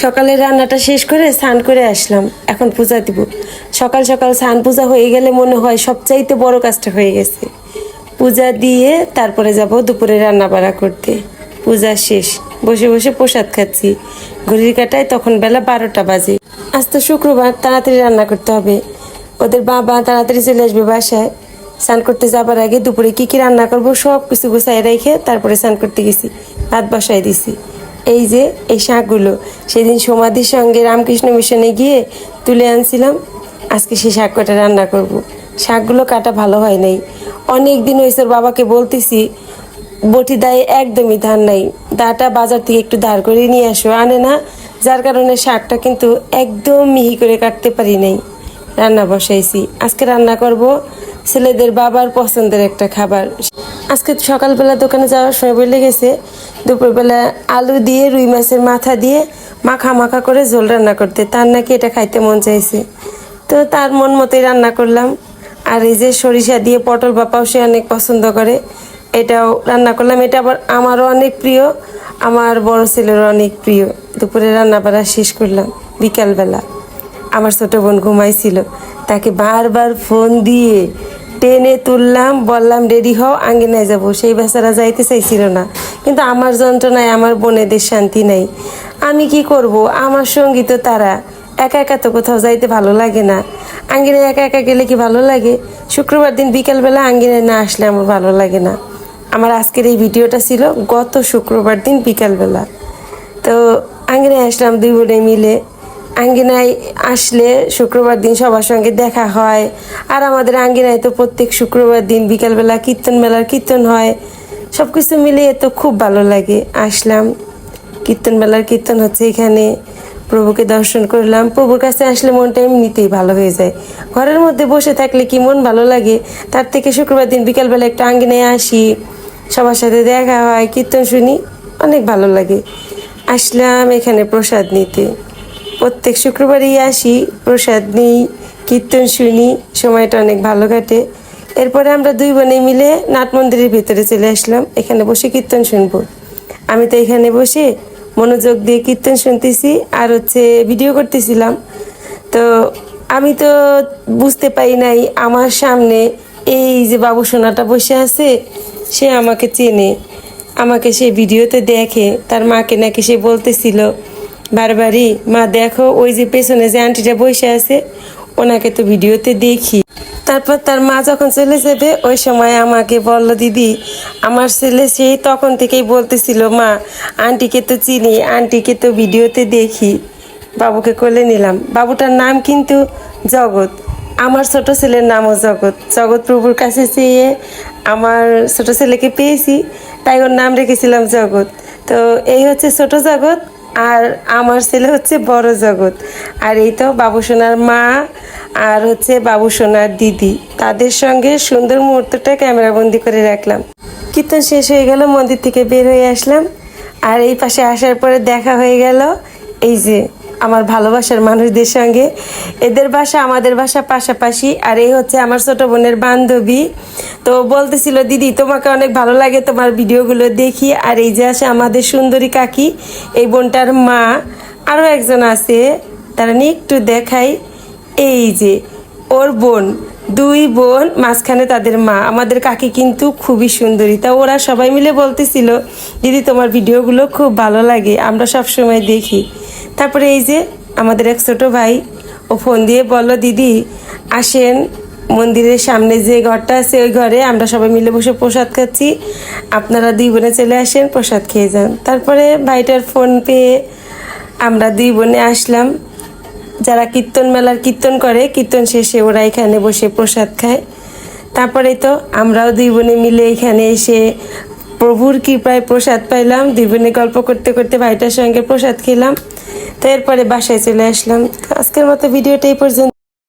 সকালে রান্নাটা শেষ করে স্নান করে আসলাম, এখন পূজা দিব। সকাল সকাল স্নান পূজা হয়ে গেলে মনে হয় সবচাইতে বড় কাজটা হয়ে গেছে। পূজা দিয়ে তারপরে যাব দুপুরে রান্না বাড়া করতে। পূজা শেষ, বসে বসে প্রসাদ খাচ্ছি। ঘড়ির কাঁটায় তখন বেলা 12টা বাজে। আজ তো শুক্রবার, তাড়াতাড়ি রান্না করতে হবে। ওদের বাবা তাড়াতাড়ি চলে আসবে বাসায়। স্নান করতে যাবার আগে দুপুরে কি কি রান্না করব সব কিছু গুছাই রেখে তারপরে স্নান করতে গেছি, ভাত বসাই দিছি। এই যে এই শাকগুলো সেদিন সমাধির সঙ্গে রামকৃষ্ণ মিশনে গিয়ে তুলে আনছিলাম, আজকে সেই শাক কটা রান্না করব। শাকগুলো কাটা ভালো হয় নাই, অনেক দিন হয়েছে। বাবাকে বলতেছি বটি দায়ে একদমই ধার নাই, দাটা বাজার থেকে একটু ধার করে নিয়ে আসো, আনে না। যার কারণে শাকটা কিন্তু একদম মিহি করে কাটতে পারি নাই। রান্না বসাইছি, আজকে রান্না করব ছেলেদের বাবার পছন্দের একটা খাবার। আজকে সকালবেলা দোকানে যাওয়ার সময় বলে গেছে দুপুরবেলা আলু দিয়ে রুই মাছের মাথা দিয়ে মাখা মাখা করে ঝোল রান্না করতে, তার নাকি এটা খাইতে মন চাইছে। তো তার মন মতোই রান্না করলাম। আর এই যে সরিষা দিয়ে পটল বাপাও সে অনেক পছন্দ করে, এটাও রান্না করলাম। এটা আবার আমারও অনেক প্রিয়, আমার বড় ছেলেরও অনেক প্রিয়। দুপুরে রান্না বাড়া শেষ করলাম। বিকালবেলা আমার ছোট বোন ঘুমাইছিল, তাকে বারবার ফোন দিয়ে টেনে তুললাম, বললাম রেডি হও, আঙ্গিনায় যাবো। সেই বেচারা যাইতে চাইছিল না, কিন্তু আমার যন্ত্রণায় আমার বোনেদের শান্তি নাই। আমি কি করব, আমার সঙ্গী তো তারা। একা একা তো কোথাও যাইতে ভালো লাগে না। আঙ্গিনায় একা একা গেলে কি ভালো লাগে? শুক্রবার দিন বিকালবেলা আঙ্গিনায় না আসলে আমার ভালো লাগে না। আমার আজকের এই ভিডিওটা ছিল গত শুক্রবার দিন বিকালবেলা। তো আঙ্গিনায় আসলাম দুই বোনে মিলে। আঙ্গিনায় আসলে শুক্রবার দিন সবার সঙ্গে দেখা হয়। আর আমাদের আঙ্গিনায় তো প্রত্যেক শুক্রবার দিন বিকালবেলা কীর্তন মেলার কীর্তন হয়। সব কিছু মিলিয়ে তো খুব ভালো লাগে। আসলাম, কীর্তন মেলার কীর্তন হচ্ছে এখানে, প্রভুকে দর্শন করলাম। প্রভুর কাছে আসলে মনটা এমনিতেই ভালো হয়ে যায়। ঘরের মধ্যে বসে থাকলে কি মন ভালো লাগে? তার থেকে শুক্রবার দিন বিকালবেলা একটু আঙ্গিনায় আসি, সবার সাথে দেখা হয়, কীর্তন শুনি, অনেক ভালো লাগে। আসলাম এখানে প্রসাদ নিতে। প্রত্যেক শুক্রবারই আসি, প্রসাদ নিই, কীর্তন শুনি, সময়টা অনেক ভালো কাটে। এরপরে আমরা দুই বোনে মিলে নাট মন্দিরের ভিতরে চলে আসলাম, এখানে বসে কীর্তন শুনবো। আমি তো এখানে বসে মনোযোগ দিয়ে কীর্তন শুনতেছি আর ভিডিও করতেছিলাম। তো আমি তো বুঝতে পারি নাই আমার সামনে এই যে বাবু সোনাটা বসে আছে, সে আমাকে চেনে, আমাকে সে ভিডিওতে দেখে। তার মাকে নাকি সে বলতেছিল বারবারই, মা দেখো ওই যে পেছনে যে আন্টিটা বসে আছে, ওনাকে তো ভিডিওতে দেখি। তারপর তার মা যখন চলে যাবে ওই সময় আমাকে বলল, দিদি আমার ছেলে সেই তখন থেকেই বলতেছিল, মা আন্টিকে তো চিনি, আন্টিকে তো ভিডিওতে দেখি। বাবুকে কোলে নিলাম। বাবুটার নাম কিন্তু জগৎ। আমার ছোট ছেলের নামও জগৎ। জগৎ প্রভুর কাছে চেয়ে আমার ছোট ছেলেকে পেয়েছি, তাই ওর নাম রেখেছিলাম জগৎ। তো এই হচ্ছে ছোট জগৎ, আর আমার ছেলে হচ্ছে বড় জগৎ। আর এই তো বাবু সোনার মা আর বাবু সোনার দিদি, তাদের সঙ্গে সুন্দর মুহূর্তটা ক্যামেরাবন্দি করে রাখলাম। কীর্তন শেষ হয়ে গেল, মন্দির থেকে বের হয়ে আসলাম। আর এই পাশে আসার পরে দেখা হয়ে গেল এই যে আমার ভালোবাসার মানুষদের সঙ্গে। এদের বাসা আমাদের বাসা পাশাপাশি। আর এই হচ্ছে আমার ছোট বোনের বান্ধবী। তো বলতেছিল, দিদি তোমাকে অনেক ভালো লাগে, তোমার ভিডিওগুলো দেখি। আর এই যে আসে আমাদের সুন্দরী কাকি, এই বোনটার মা। আরও একজন আছে, তারা নিয়ে একটু দেখাই। এই যে ওর বোন, দুই বোন, মাঝখানে তাদের মা। আমাদের কাকি কিন্তু খুবই সুন্দরী। তা ওরা সবাই মিলে বলতেছিল, দিদি তোমার ভিডিওগুলো খুব ভালো লাগে, আমরা সব সময় দেখি। তারপরে এই যে আমাদের এক ছোট ভাই, ও ফোন দিয়ে বলল, দিদি আসেন মন্দিরের সামনে যে ঘরটা আছে ওই ঘরে আমরা সবাই মিলে বসে প্রসাদ খাচ্ছি, আপনারা দুই বোনে চলে আসেন, প্রসাদ খেয়ে যান। তারপরে ভাইটার ফোন পেয়ে আমরা দুই বোনে আসলাম। যারা কীর্তন মেলার কীর্তন করে, কীর্তন শেষে ওরা এখানে বসে প্রসাদ খায়। তারপরে তো আমরাও দুই বোনে মিলে এখানে এসে প্রভুর কৃপায় প্রসাদ পাইলাম। দুই বোনে গল্প করতে করতে ভাইটার সঙ্গে প্রসাদ খেলাম। তো এরপরে বাসায় চলে আসলাম। আজকের মতো ভিডিওটা এই পর্যন্ত।